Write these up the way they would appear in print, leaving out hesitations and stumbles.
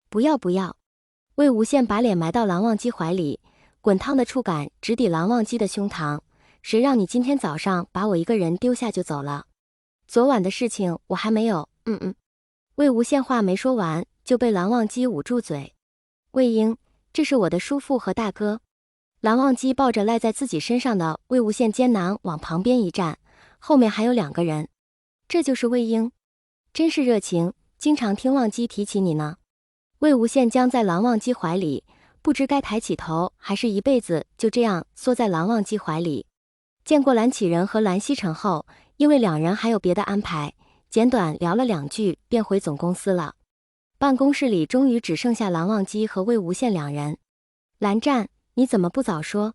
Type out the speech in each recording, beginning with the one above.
不要不要！魏无羡把脸埋到蓝忘机怀里，滚烫的触感直抵蓝忘机的胸膛。谁让你今天早上把我一个人丢下就走了？昨晚的事情我还没有……魏无羡话没说完，就被蓝忘机捂住嘴。魏婴，这是我的叔父和大哥。蓝忘机抱着赖在自己身上的魏无羡艰难往旁边一站，后面还有2个人。这就是魏婴，真是热情，经常听忘机提起你呢。魏无羡僵在蓝忘机怀里，不知该抬起头，还是一辈子就这样缩在蓝忘机怀里。见过蓝启仁和蓝曦臣后，因为2人还有别的安排，简短聊了2句，便回总公司了。办公室里终于只剩下蓝忘机和魏无羡2人。蓝湛，你怎么不早说？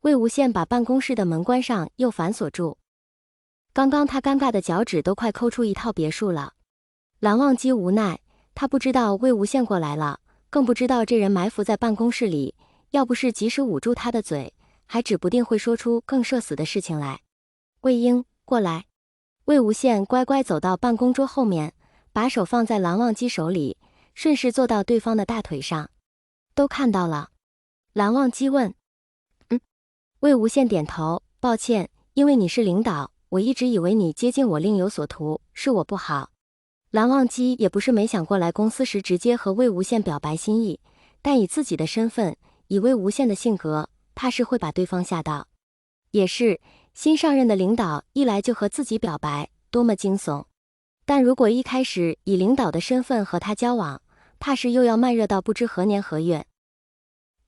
魏无羡把办公室的门关上，又反锁住。刚刚他尴尬的脚趾都快抠出一套别墅了。蓝忘机无奈，他不知道魏无羡过来了，更不知道这人埋伏在办公室里，要不是及时捂住他的嘴，还指不定会说出更社死的事情来。魏婴，过来。魏无羡乖乖走到办公桌后面，把手放在蓝忘机手里，顺势坐到对方的大腿上。都看到了。蓝忘机问。魏无羡点头，抱歉，因为你是领导，我一直以为你接近我另有所图，是我不好。蓝忘机也不是没想过来公司时直接和魏无羡表白心意，但以自己的身份，以魏无羡的性格，怕是会把对方吓到。也是，新上任的领导一来就和自己表白，多么惊悚。但如果一开始以领导的身份和他交往，怕是又要慢热到不知何年何月。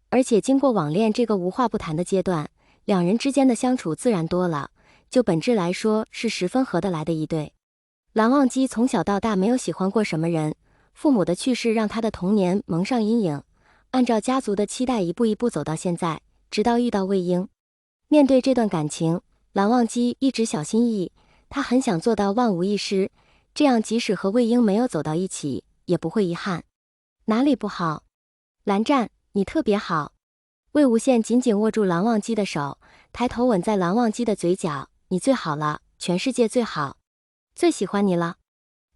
而且经过网恋这个无话不谈的阶段，2人之间的相处自然多了，就本质来说是十分合得来的一对。蓝忘机从小到大没有喜欢过什么人，父母的去世让他的童年蒙上阴影，按照家族的期待一步一步走到现在，直到遇到魏婴。面对这段感情，蓝忘机一直小心翼翼，他很想做到万无一失，这样即使和魏婴没有走到一起，也不会遗憾。哪里不好？蓝湛，你特别好。魏无羡紧紧握住蓝忘机的手，抬头吻在蓝忘机的嘴角，你最好了，全世界最好，最喜欢你了。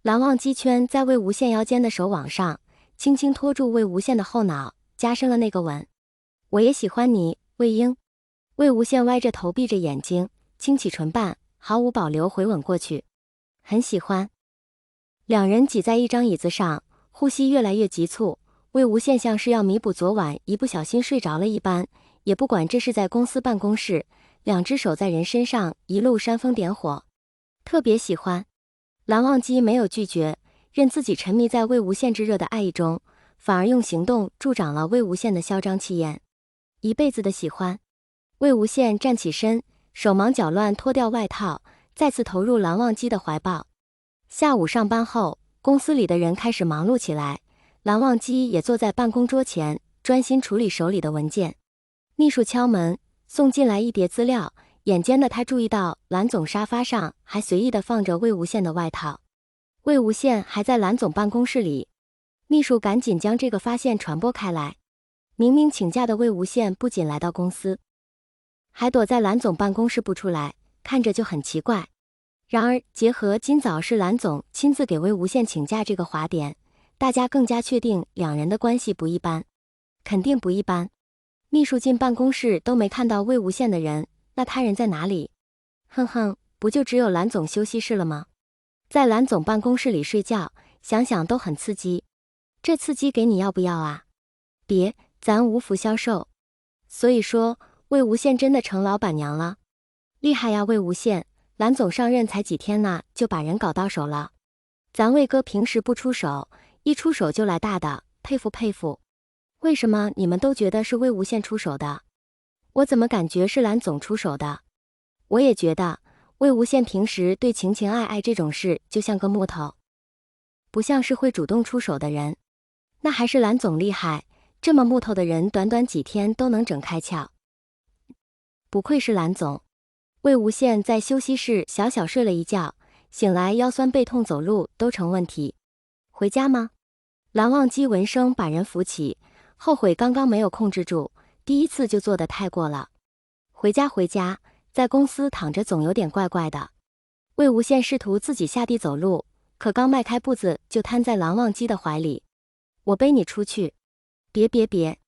蓝忘机圈在魏无羡腰间的手往上，轻轻托住魏无羡的后脑，加深了那个吻。我也喜欢你，魏婴。魏无羡歪着头闭着眼睛，轻启唇瓣，毫无保留回吻过去。很喜欢。2人挤在一张椅子上，呼吸越来越急促。魏无羡像是要弥补昨晚一不小心睡着了一般，也不管这是在公司办公室，2只手在人身上一路煽风点火。特别喜欢。蓝忘机没有拒绝，任自己沉迷在魏无羡炙热的爱意中，反而用行动助长了魏无羡的嚣张气焰。一辈子的喜欢。魏无羡站起身，手忙脚乱脱掉外套，再次投入蓝忘机的怀抱。下午上班后，公司里的人开始忙碌起来，蓝忘机也坐在办公桌前，专心处理手里的文件。秘书敲门，送进来一叠资料，眼尖的他注意到蓝总沙发上还随意的放着魏无羡的外套。魏无羡还在蓝总办公室里，秘书赶紧将这个发现传播开来。明明请假的魏无羡不仅来到公司，还躲在蓝总办公室不出来，看着就很奇怪。然而结合今早是蓝总亲自给魏无羡请假这个滑点，大家更加确定2人的关系不一般，肯定不一般。秘书进办公室都没看到魏无羡的人，那他人在哪里？哼哼，不就只有蓝总休息室了吗？在蓝总办公室里睡觉，想想都很刺激。这刺激给你要不要啊？别，咱无福消受。所以说，魏无羡真的成老板娘了，厉害呀魏无羡！蓝总上任才几天呢，就把人搞到手了。咱魏哥平时不出手，一出手就来大的，佩服佩服。为什么你们都觉得是魏无羡出手的？我怎么感觉是蓝总出手的？我也觉得，魏无羡平时对情情爱爱这种事就像个木头，不像是会主动出手的人。那还是蓝总厉害，这么木头的人短短几天都能整开窍。不愧是蓝总。魏无羡在休息室小小睡了一觉，醒来腰酸背痛，走路都成问题。回家吗？蓝忘机闻声把人扶起，后悔刚刚没有控制住，第一次就做得太过了。回家回家，在公司躺着总有点怪怪的。魏无羡试图自己下地走路，可刚迈开步子就瘫在蓝忘机的怀里。我背你出去。别，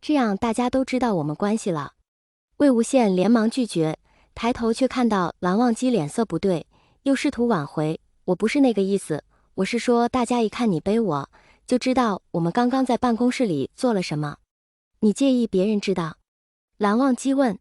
这样大家都知道我们关系了。魏无羡连忙拒绝，抬头却看到蓝忘机脸色不对，又试图挽回，我不是那个意思，我是说大家一看你背我，就知道我们刚刚在办公室里做了什么。你介意别人知道？蓝忘机问。